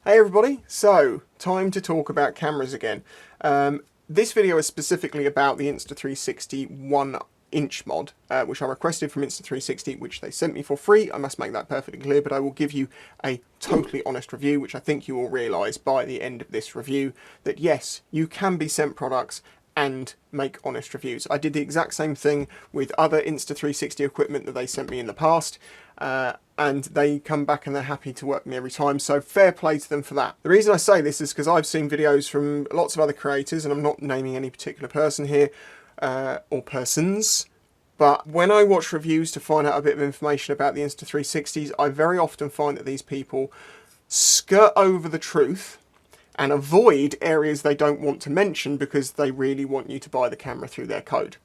Hey everybody, so time to talk about cameras again. This video is specifically about the Insta360 ONE inch mod, which I requested from Insta360, which they sent me for free. I must make that perfectly clear, but I will give you a totally honest review, which I think you will realise by the end of this review, that yes, you can be sent products and make honest reviews. I did the exact same thing with other Insta360 equipment that they sent me in the past, and they come back and they're happy to work with me every time, so fair play to them for that. The reason I say this is because I've seen videos from lots of other creators, and I'm not naming any particular person here, or persons, but when I watch reviews to find out a bit of information about the Insta360s, I very often find that these people skirt over the truth and avoid areas they don't want to mention because they really want you to buy the camera through their code.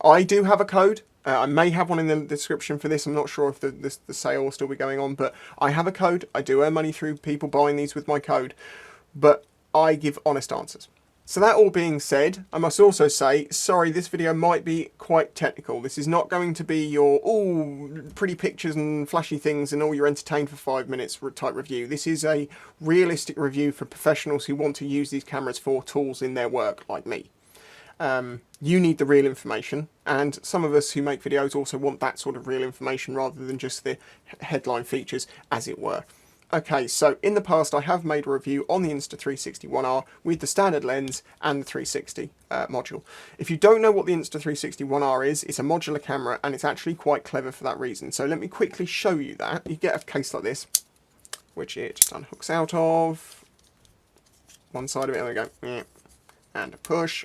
I do have a code. I may have one in the description for this. I'm not sure if the sale will still be going on, but I have a code. I do earn money through people buying these with my code, but I give honest answers. So that all being said, I must also say, sorry, this video might be quite technical. This is not going to be your, ooh, pretty pictures and flashy things and all you're entertained for 5 minutes type review. This is a realistic review for professionals who want to use these cameras for tools in their work, like me. You need the real information, and some of us who make videos also want that sort of real information rather than just the headline features, as it were. Okay, so in the past I have made a review on the Insta360 ONE R with the standard lens and the 360 module. If you don't know what the Insta360 ONE R is, it's a modular camera and it's actually quite clever for that reason. So let me quickly show you that. You get a case like this, which it just unhooks out of. One side of it, there we go, and a push.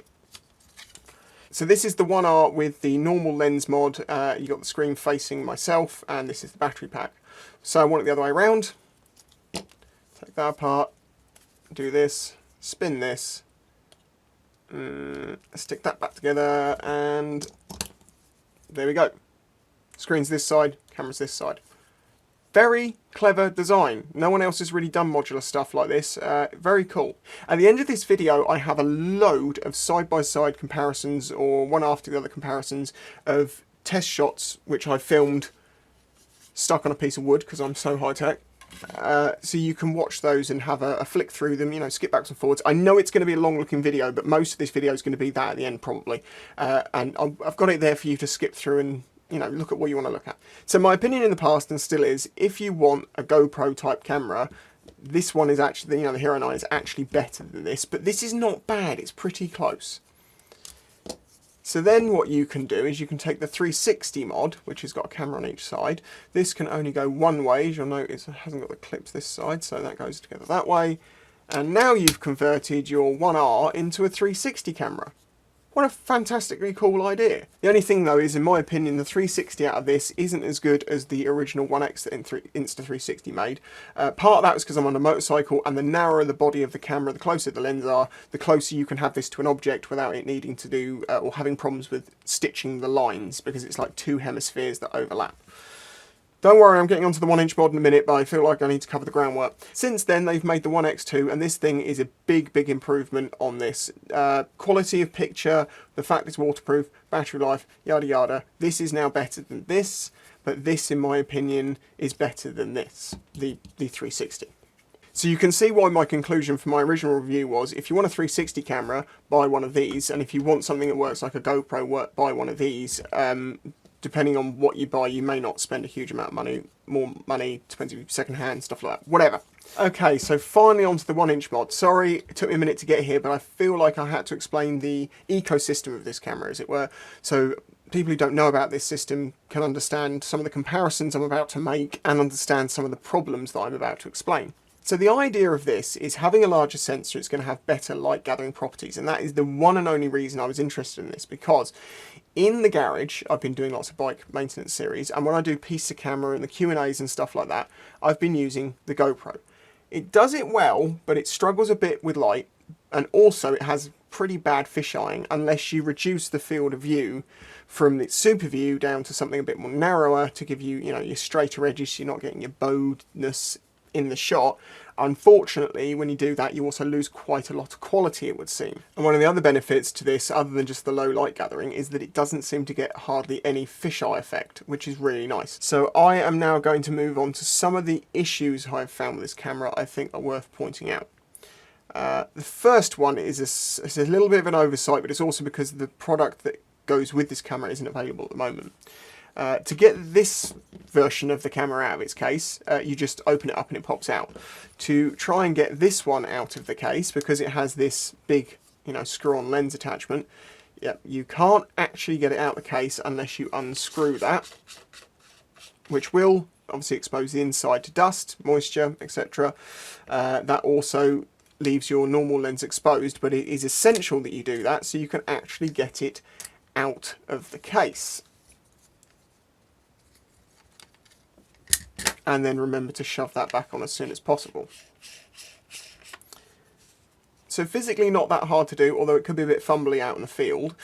So this is the ONE R with the normal lens mod. You got the screen facing myself, and this is the battery pack. So I want it the other way around. Take that apart, do this, spin this, stick that back together, and there we go. Screen's this side, camera's this side. Very clever design. No one else has really done modular stuff like this. Very cool. At the end of this video, I have a load of side-by-side comparisons, or one after the other comparisons, of test shots which I filmed stuck on a piece of wood because I'm so high-tech. So you can watch those and have a flick through them, you know, skip backwards and forwards. I know it's going to be a long looking video, but most of this video is going to be that at the end probably. And I've got it there for you to skip through and, you know, look at what you want to look at. So my opinion in the past, and still is, if you want a GoPro type camera, this one is actually, you know, the Hero 9 is actually better than this, but this is not bad, it's pretty close. So then what you can do is you can take the 360 mod, which has got a camera on each side. This can only go one way, as you'll notice it hasn't got the clips this side, so that goes together that way. And now you've converted your ONE R into a 360 camera. What a fantastically cool idea. The only thing though is, in my opinion, the 360 out of this isn't as good as the original 1X that Insta360 made. Part of that was because I'm on a motorcycle, and the narrower the body of the camera, the closer the lens are, the closer you can have this to an object without it needing to do, or having problems with stitching the lines, because it's like two hemispheres that overlap. Don't worry, I'm getting onto the 1 inch mod in a minute, but I feel like I need to cover the groundwork. Since then, they've made the 1X2, and this thing is a big, big improvement on this. Quality of picture, the fact it's waterproof, battery life, yada yada. This is now better than this, but this, in my opinion, is better than this, the 360. So you can see why my conclusion for my original review was, if you want a 360 camera, buy one of these, and if you want something that works like a GoPro, buy one of these. Depending on what you buy, you may not spend a huge amount of money, more money, depends if you're second hand, stuff like that, whatever. Okay, so finally onto the 1 inch mod. Sorry, it took me a minute to get here, but I feel like I had to explain the ecosystem of this camera, as it were. So people who don't know about this system can understand some of the comparisons I'm about to make and understand some of the problems that I'm about to explain. So the idea of this is, having a larger sensor, it's going to have better light gathering properties, and that is the one and only reason I was interested in this, because in the garage I've been doing lots of bike maintenance series, and when I do piece of camera and the Q&As and stuff like that, I've been using the GoPro. It does it well, but it struggles a bit with light, and also it has pretty bad fisheyeing unless you reduce the field of view from its super view down to something a bit more narrower to give you, you know, your straighter edges so you're not getting your bowedness in the shot. Unfortunately, when you do that, you also lose quite a lot of quality, it would seem. And one of the other benefits to this, other than just the low light gathering, is that it doesn't seem to get hardly any fisheye effect, which is really nice. So I am now going to move on to some of the issues I've found with this camera I think are worth pointing out. The first one is it's a little bit of an oversight, but it's also because the product that goes with this camera isn't available at the moment. To get this version of the camera out of its case, you just open it up and it pops out. To try and get this one out of the case, because it has this big, screw-on lens attachment, you can't actually get it out of the case unless you unscrew that, which will obviously expose the inside to dust, moisture, etc. That also leaves your normal lens exposed, but it is essential that you do that so you can actually get it out of the case. And then remember to shove that back on as soon as possible. So physically not that hard to do, although it could be a bit fumbly out in the field.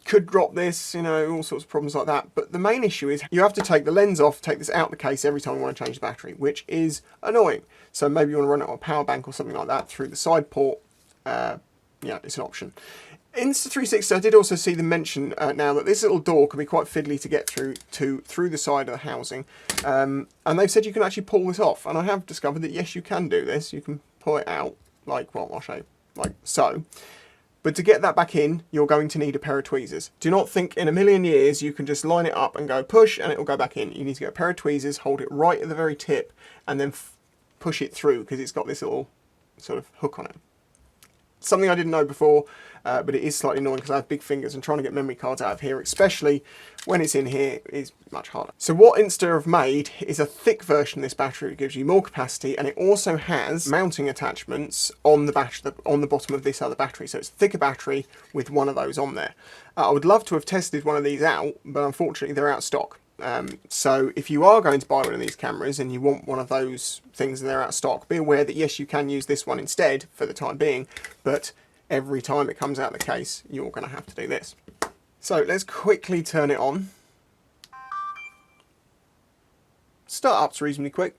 Could drop this, all sorts of problems like that. But the main issue is you have to take the lens off, take this out the case every time you want to change the battery, which is annoying. So maybe you want to run it on a power bank or something like that through the side port. It's an option. Insta360, I did also see them mention now that this little door can be quite fiddly to get through the side of the housing. And they've said you can actually pull this off. And I have discovered that yes, you can do this. You can pull it out like, well, I'll show you, like so. But to get that back in, you're going to need a pair of tweezers. Do not think in a million years you can just line it up and go push and it will go back in. You need to get a pair of tweezers, hold it right at the very tip, and then push it through because it's got this little sort of hook on it. Something I didn't know before, but it is slightly annoying because I have big fingers and trying to get memory cards out of here, especially when it's in here, is much harder. So what Insta have made is a thick version of this battery. It gives you more capacity, and it also has mounting attachments on the bottom of this other battery. So it's a thicker battery with one of those on there. I would love to have tested one of these out, but unfortunately they're out of stock. So if you are going to buy one of these cameras and you want one of those things and they're out of stock, be aware that yes, you can use this one instead for the time being, but every time it comes out of the case, you're going to have to do this. So let's quickly turn it on. Startup's reasonably quick.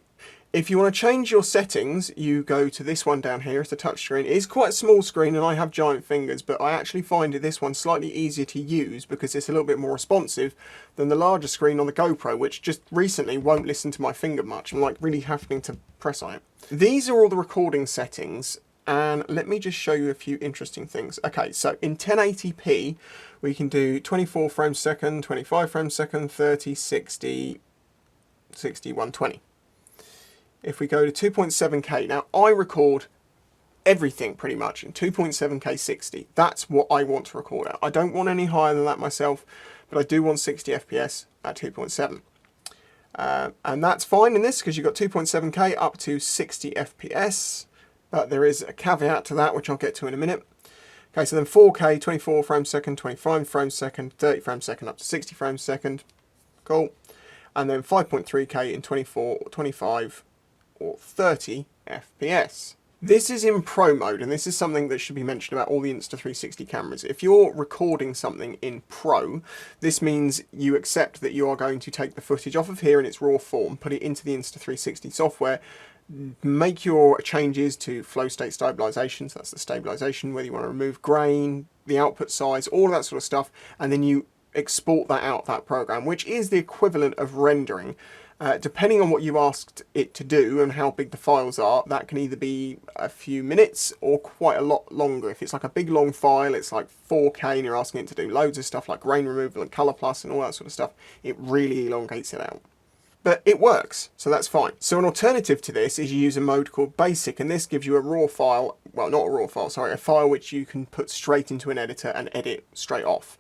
If you want to change your settings, you go to this one down here. It's a touch screen. It is quite a small screen and I have giant fingers, but I actually find this one slightly easier to use because it's a little bit more responsive than the larger screen on the GoPro, which just recently won't listen to my finger much. I'm like really having to press on it. These are all the recording settings, and let me just show you a few interesting things. Okay, so in 1080p, we can do 24 frames a second, 25 frames a second, 30, 60, 60, 120. If we go to 2.7K, now I record everything pretty much in 2.7K 60. That's what I want to record at. I don't want any higher than that myself, but I do want 60 FPS at 2.7. And that's fine in this because you've got 2.7K up to 60 FPS, but there is a caveat to that, which I'll get to in a minute. Okay, so then 4K, 24 frames a second, 25 frames a second, 30 frames a second, up to 60 frames a second. Cool. And then 5.3K in 24, 25, or 30 FPS. This is in Pro mode, and this is something that should be mentioned about all the Insta360 cameras. If you're recording something in Pro, this means you accept that you are going to take the footage off of here in its raw form, put it into the Insta360 software, make your changes to flow state stabilization, so that's the stabilization, whether you want to remove grain, the output size, all of that sort of stuff, and then you export that out of that program, which is the equivalent of rendering. Depending on what you asked it to do and how big the files are, that can either be a few minutes or quite a lot longer. If it's like a big long file, it's like 4K and you're asking it to do loads of stuff like grain removal and color plus and all that sort of stuff, it really elongates it out. But it works, so that's fine. So an alternative to this is you use a mode called Basic, and this gives you a raw file, well not a raw file, sorry, a file which you can put straight into an editor and edit straight off.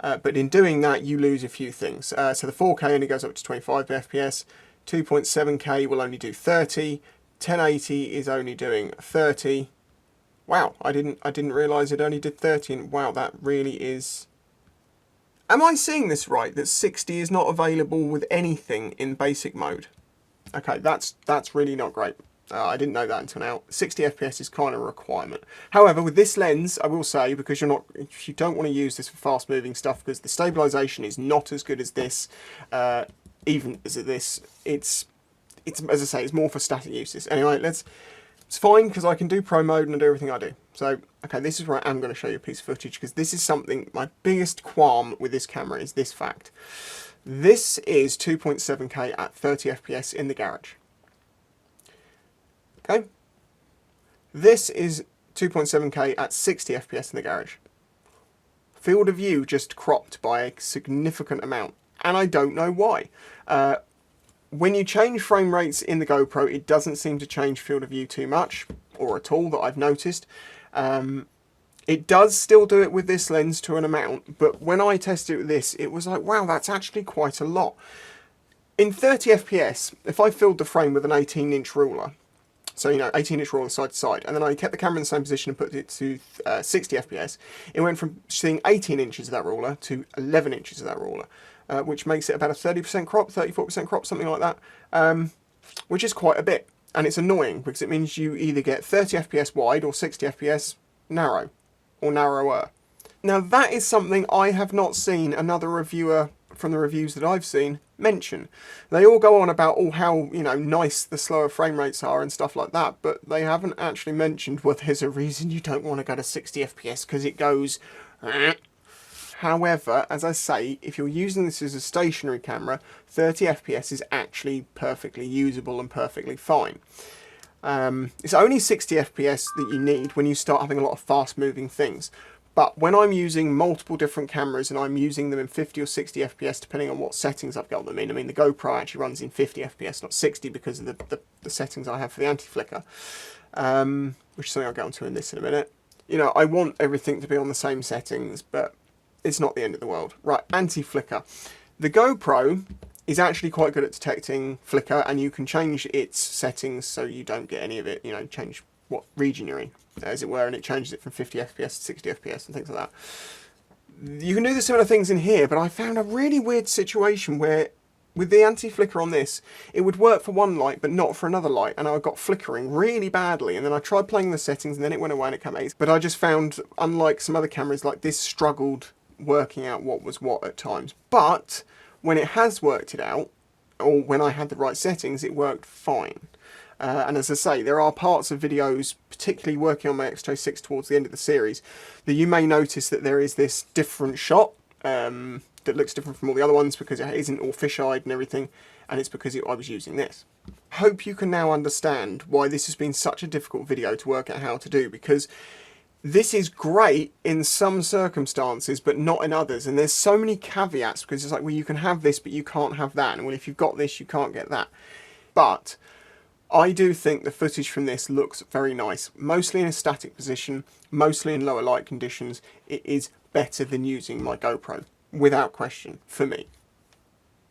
But in doing that, you lose a few things. So the 4K only goes up to 25 FPS, 2.7K will only do 30, 1080 is only doing 30. Wow, I didn't realise it only did 30, and wow, that really is... Am I seeing this right, that 60 is not available with anything in basic mode? Okay, that's really not great. I didn't know that until now. 60 FPS is kind of a requirement. However, with this lens, I will say, because you don't want to use this for fast moving stuff, because the stabilization is not as good as this, even as this. it's, as I say, it's more for static uses. Anyway, it's fine because I can do pro mode and do everything I do. So, okay, this is where I am going to show you a piece of footage because this is something, my biggest qualm with this camera is this fact. This is 2.7K at 30 FPS in the garage. Okay? This is 2.7K at 60 FPS in the garage. Field of view just cropped by a significant amount, and I don't know why. When you change frame rates in the GoPro, it doesn't seem to change field of view too much, or at all that I've noticed. It does still do it with this lens to an amount, but when I tested it with this, it was like, wow, that's actually quite a lot. In 30 FPS, if I filled the frame with an 18-inch ruler, so, you know, 18-inch ruler side to side, and then I kept the camera in the same position and put it to 60 FPS, it went from seeing 18 inches of that ruler to 11 inches of that ruler, which makes it about a 30% crop, 34% crop, something like that, which is quite a bit. And it's annoying because it means you either get 30 FPS wide or 60 FPS narrow, or narrower. Now that is something I have not seen another reviewer from the reviews that I've seen mention. They all go on about how, you know, nice the slower frame rates are and stuff like that, but they haven't actually mentioned, well, there's a reason you don't want to go to 60 FPS because it goes. However, as I say, if you're using this as a stationary camera, 30 FPS is actually perfectly usable and perfectly fine. It's only 60 FPS that you need when you start having a lot of fast moving things. But when I'm using multiple different cameras and I'm using them in 50 or 60 FPS depending on what settings I've got them in. I mean, the GoPro actually runs in 50 FPS, not 60 because of the settings I have for the anti-flicker, which is something I'll get onto in this in a minute. You know, I want everything to be on the same settings, but it's not the end of the world. Right, anti-flicker. The GoPro is actually quite good at detecting flicker, and you can change its settings so you don't get any of it, you know, change what region you're in, as it were, and it changes it from 50 FPS to 60 FPS and things like that. You can do the similar things in here, but I found a really weird situation where with the anti-flicker on this, it would work for one light but not for another light, and I got flickering really badly, and then I tried playing the settings and then it went away and it came out. But I just found, unlike some other cameras, like this struggled working out what was what at times. But when it has worked it out, or when I had the right settings, it worked fine. And as I say, there are parts of videos, particularly working on my X-J6 towards the end of the series, that you may notice that there is this different shot that looks different from all the other ones because it isn't all fish-eyed and everything, and it's because I was using this. I hope you can now understand why this has been such a difficult video to work out how to do, because this is great in some circumstances, but not in others. And there's so many caveats because it's like, well, you can have this, but you can't have that. And well, if you've got this, you can't get that. But I do think the footage from this looks very nice, mostly in a static position, mostly in lower light conditions. It is better than using my GoPro, without question, for me.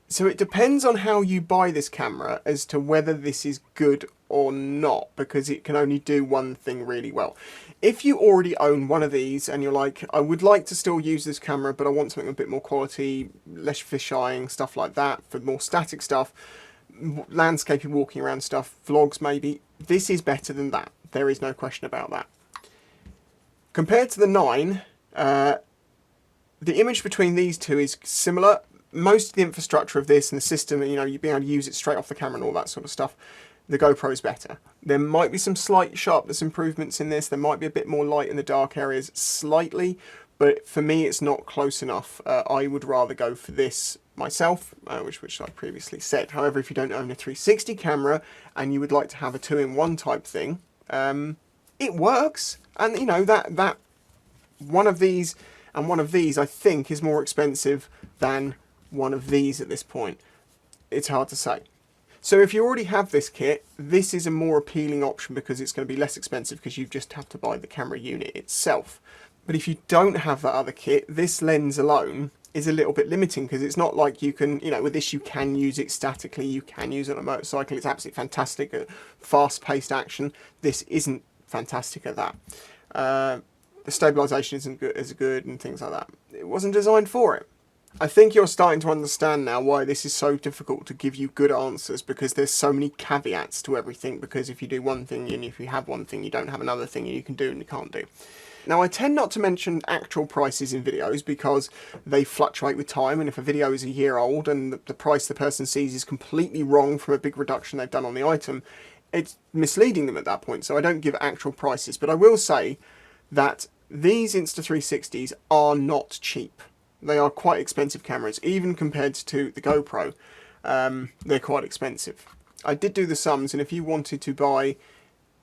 So it depends on how you buy this camera as to whether this is good or not, because it can only do one thing really well. If you already own one of these and you're like, I would like to still use this camera, but I want something a bit more quality, less fisheying, stuff like that, for more static stuff, landscaping, walking around stuff, vlogs maybe, this is better than that. There is no question about that. Compared to the 9, the image between these two is similar. Most of the infrastructure of this and the system, you know, you'd be able to use it straight off the camera and all that sort of stuff. The GoPro is better. There might be some slight sharpness improvements in this. There might be a bit more light in the dark areas slightly, but for me it's not close enough. I would rather go for this myself, which I previously said. However, if you don't own a 360 camera and you would like to have a 2-in-1 type thing, it works. And you know, that one of these and one of these I think is more expensive than one of these at this point. It's hard to say. So if you already have this kit, this is a more appealing option because it's going to be less expensive because you just have to buy the camera unit itself. But if you don't have that other kit, this lens alone is a little bit limiting because it's not like you can, you know, with this you can use it statically, you can use it on a motorcycle, it's absolutely fantastic at fast-paced action. This isn't fantastic at that. The stabilisation isn't good, as good and things like that. It wasn't designed for it. I think you're starting to understand now why this is so difficult to give you good answers, because there's so many caveats to everything, because if you do one thing and if you have one thing you don't have another thing you can do and you can't do. Now, I tend not to mention actual prices in videos because they fluctuate with time, and if a video is a year old and the price the person sees is completely wrong from a big reduction they've done on the item, it's misleading them at that point, so I don't give actual prices. But I will say that these Insta360s are not cheap. They are quite expensive cameras, even compared to the GoPro. They're quite expensive. I did do the sums, and if you wanted to buy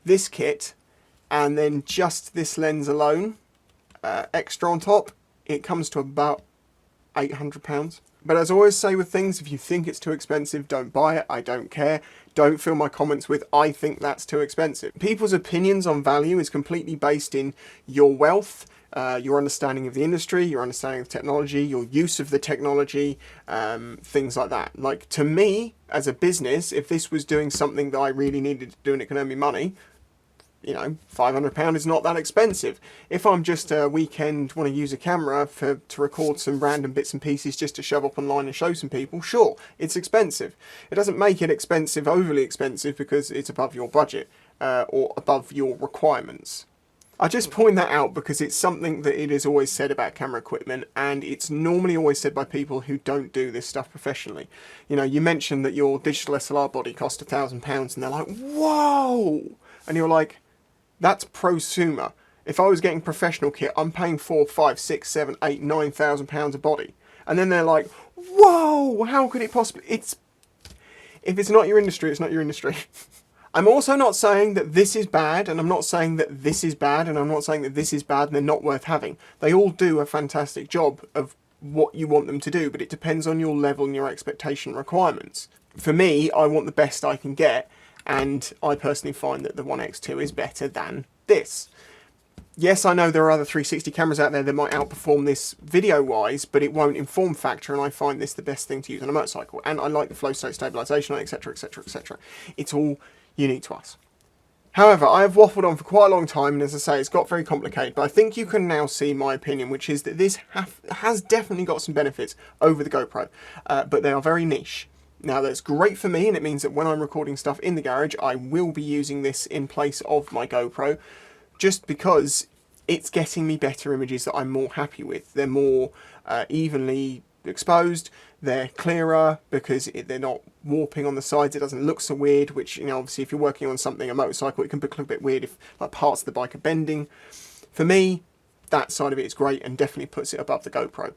this kit and then just this lens alone, extra on top, it comes to about £800. But as I always say with things, if you think it's too expensive, don't buy it. I don't care. Don't fill my comments with, I think that's too expensive. People's opinions on value is completely based in your wealth, your understanding of the industry, your understanding of technology, your use of the technology, things like that. Like, to me, as a business, if this was doing something that I really needed to do and it can earn me money, you know, £500 is not that expensive. If I'm just a weekend, want to use a camera to record some random bits and pieces just to shove up online and show some people, sure, it's expensive. It doesn't make it expensive, overly expensive, because it's above your budget or above your requirements. I just point that out because it's something that it is always said about camera equipment, and it's normally always said by people who don't do this stuff professionally. You know, you mentioned that your digital SLR body cost £1,000 and they're like, whoa! And you're like, that's prosumer. If I was getting professional kit, I'm paying £4,000, £5,000, £6,000, £7,000, £8,000, £9,000 a body. And then they're like, whoa, how could it possibly... If it's not your industry, it's not your industry. I'm also not saying that this is bad, and I'm not saying that this is bad, and I'm not saying that this is bad and they're not worth having. They all do a fantastic job of what you want them to do, but it depends on your level and your expectation requirements. For me, I want the best I can get, and I personally find that the ONE X2 is better than this. Yes, I know there are other 360 cameras out there that might outperform this video-wise, but it won't in form factor, and I find this the best thing to use on a motorcycle. And I like the flow state stabilisation, etc, etc, etc. It's all unique to us. However, I have waffled on for quite a long time, and as I say, it's got very complicated, but I think you can now see my opinion, which is that this has definitely got some benefits over the GoPro, but they are very niche. Now, that's great for me, and it means that when I'm recording stuff in the garage, I will be using this in place of my GoPro, just because it's getting me better images that I'm more happy with. They're more evenly exposed, they're clearer because they're not warping on the sides, it doesn't look so weird, which, you know, obviously if you're working on something, a motorcycle, it can look a bit weird if like parts of the bike are bending. For me, that side of it is great and definitely puts it above the GoPro.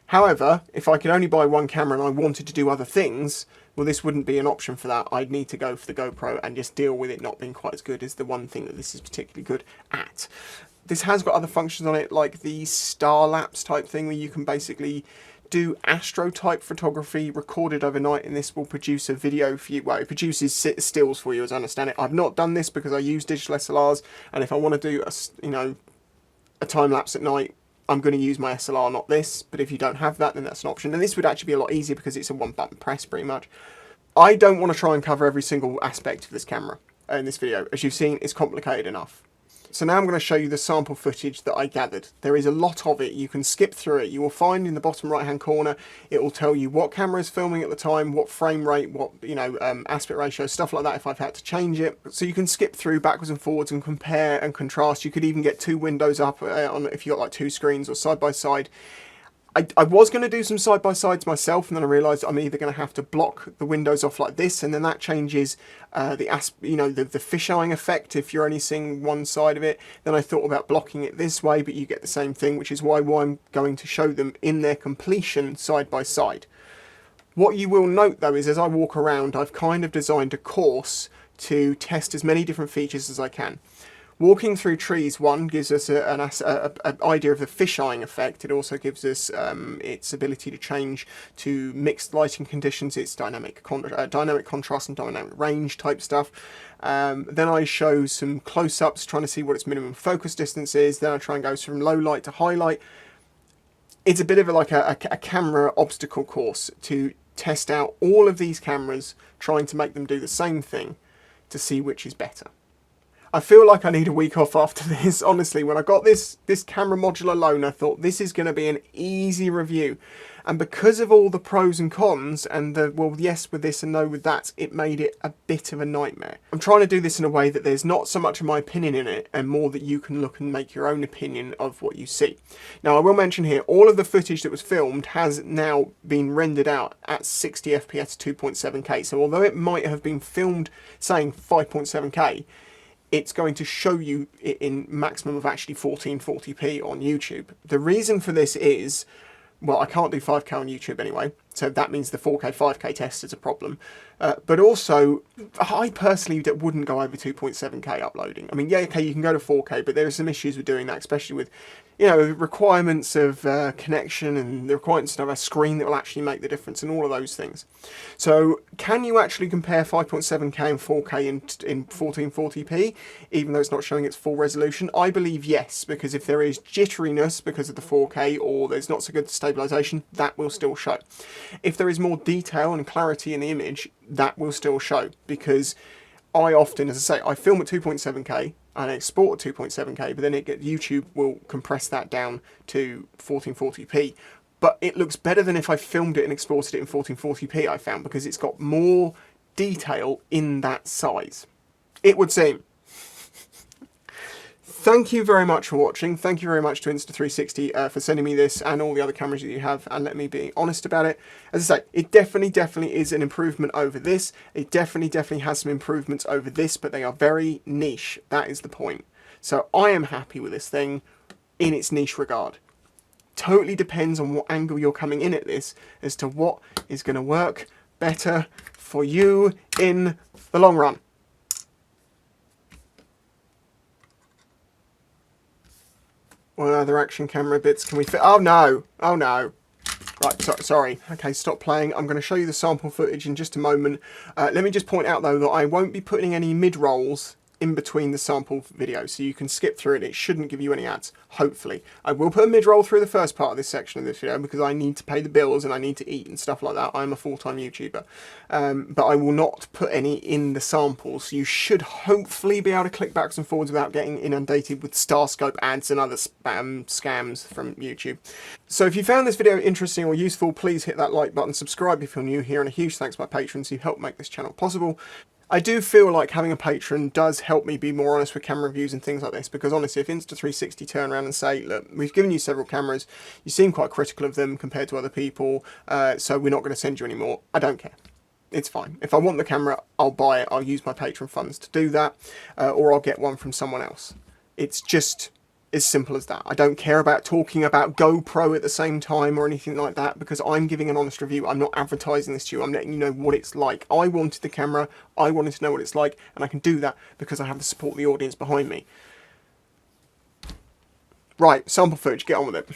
However, if I could only buy one camera and I wanted to do other things, well, this wouldn't be an option for that. I'd need to go for the GoPro and just deal with it not being quite as good as the one thing that this is particularly good at. This has got other functions on it, like the star lapse type thing, where you can basically do astro type photography recorded overnight, and this will produce a video for you. Well, it produces stills for you, as I understand it. I've not done this because I use digital SLRs, and if I want to do a time lapse at night, I'm going to use my SLR, not this. But if you don't have that, then that's an option. And this would actually be a lot easier because it's a one button press pretty much. I don't want to try and cover every single aspect of this camera in this video. As you've seen, it's complicated enough. So now I'm going to show you the sample footage that I gathered. There is a lot of it. You can skip through it. You will find in the bottom right hand corner, it will tell you what camera is filming at the time, what frame rate, what aspect ratio, stuff like that if I've had to change it. So you can skip through backwards and forwards and compare and contrast. You could even get two windows up on if you got like two screens or side by side. I was going to do some side-by-sides myself, and then I realised I'm either going to have to block the windows off like this, and then that changes the fisheyeing effect if you're only seeing one side of it. Then I thought about blocking it this way, but you get the same thing, which is why I'm going to show them in their completion side-by-side. What you will note, though, is as I walk around, I've kind of designed a course to test as many different features as I can. Walking through trees, one, gives us an idea of the fisheyeing effect. It also gives us its ability to change to mixed lighting conditions, its dynamic contrast and dynamic range type stuff. Then I show some close-ups, trying to see what its minimum focus distance is. Then I try and go from low light to high light. It's a bit of a camera obstacle course to test out all of these cameras, trying to make them do the same thing to see which is better. I feel like I need a week off after this. Honestly, when I got this camera module alone, I thought this is going to be an easy review. And because of all the pros and cons and the, well, yes with this and no with that, it made it a bit of a nightmare. I'm trying to do this in a way that there's not so much of my opinion in it and more that you can look and make your own opinion of what you see. Now, I will mention here, all of the footage that was filmed has now been rendered out at 60 FPS 2.7K. So although it might have been filmed saying 5.7K, it's going to show you it in maximum of actually 1440p on YouTube. The reason for this is, well, I can't do 5K on YouTube anyway, so that means the 4K, 5K test is a problem. But also, I personally wouldn't go over 2.7K uploading. I mean, yeah, okay, you can go to 4K, but there are some issues with doing that, especially with, you know, requirements of connection and the requirements of a screen that will actually make the difference and all of those things. So, can you actually compare 5.7K and 4K in 1440p, even though it's not showing its full resolution? I believe yes, because if there is jitteriness because of the 4K or there's not so good stabilization, that will still show. If there is more detail and clarity in the image, that will still show, because I often, as I say, I film at 2.7K and I export at 2.7K, but then YouTube will compress that down to 1440p. But it looks better than if I filmed it and exported it in 1440p, I found, because it's got more detail in that size, it would seem. Thank you very much for watching. Thank you very much to Insta360 for sending me this and all the other cameras that you have and let me be honest about it. As I say, it definitely is an improvement over this. It definitely has some improvements over this, but they are very niche. That is the point. So I am happy with this thing in its niche regard. Totally depends on what angle you're coming in at this as to what is going to work better for you in the long run. What other action camera bits can we fit? Oh no! Oh no! Right, sorry. Okay, stop playing. I'm going to show you the sample footage in just a moment. Let me just point out though that I won't be putting any mid-rolls in between the sample video, so you can skip through it. It shouldn't give you any ads, hopefully. I will put a mid-roll through the first part of this section of this video because I need to pay the bills and I need to eat and stuff like that. I'm a full-time YouTuber. But I will not put any in the samples. You should hopefully be able to click backs and forwards without getting inundated with Starscope ads and other spam scams from YouTube. So if you found this video interesting or useful, please hit that like button, subscribe if you're new here, and a huge thanks to my patrons who help make this channel possible. I do feel like having a patron does help me be more honest with camera reviews and things like this, because honestly, if Insta360 turn around and say, look, we've given you several cameras, you seem quite critical of them compared to other people, so we're not going to send you any more, I don't care. It's fine. If I want the camera, I'll buy it, I'll use my patron funds to do that, or I'll get one from someone else. It's just as simple as that. I don't care about talking about GoPro at the same time or anything like that, because I'm giving an honest review. I'm not advertising this to you. I'm letting you know what it's like. I wanted the camera. I wanted to know what it's like, and I can do that because I have the support of the audience behind me. Right, sample footage. Get on with it.